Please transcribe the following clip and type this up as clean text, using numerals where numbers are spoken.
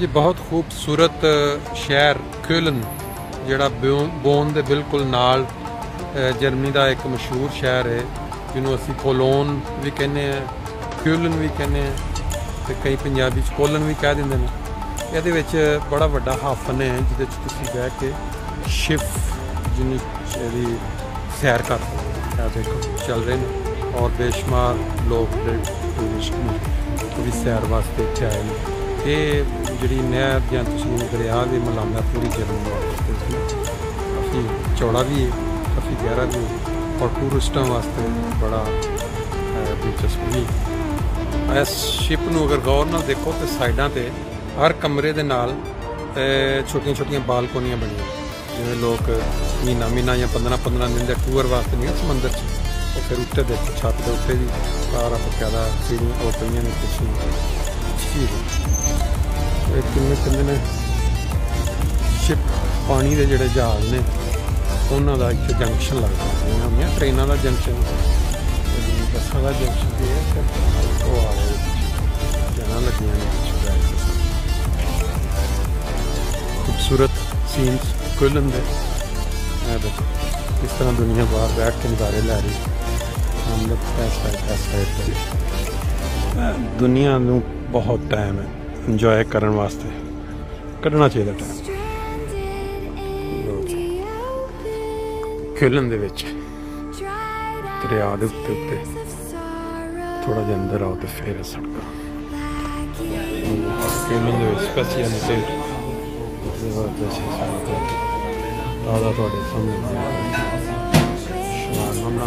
जी बहुत खूबसूरत शहर क्योलन जिहड़ा बोन दे बिल्कुल नाल जर्मनी का एक मशहूर शहर है जिन्होंने असी कोलोन भी कहने क्योलन भी कहने तो कई पंजाबी कोलन भी कह देंगे ये बड़ा वड्डा हाफन है जिसे बह के शिप जिन्नी सैर कर देखो चल रहे हैं और बेशुमार लोग टूरिस्ट भी सैर वास्ते इतने आए हैं। ये जी नहर या तस्वीर दरिया भी मिलाना पूरी जर्मनी वास्ते काफ़ी चौड़ा भी है काफ़ी गहरा भी है और टूरिस्टों वास्ते बड़ा दिलचस्प भी है। इस शिप नूं अगर गौर नाल देखो तो साइडों पे हर कमरे दे नाल छोटिया छोटिया बालकोनियाँ बनिया जिवें लोग महीना या 15-15 दिन के टूर वास्ते नहीं समंदर तो फिर उत्ते देखो छत के उत्ते भी सारा बकायदा सीढ़ियाँ और पईयां ने कुछ कहते ने शिप पानी के जोड़े जहाज ने उन्हों का एक जंक्शन लगता है ट्रेनों का जंक्शन बसा का जंक्शन भी है वो आ रहे जगह लगियां ने खूबसूरत सीन्स क्योलन दे देखो किस तरह दुनिया बाहर बैठ के नज़ारे लै रही दुनिया नूं बहुत टाइम है इंजॉय करने वास्ते कढ़ना चाहिए टाइम क्योलन दे विच दरिया दे उत्ते उत्ते थोड़ा जिहा अंदर आओ तो फिर सड़क क्योलन दे विच स्पेशल ताज़ा थोड़े सामने बना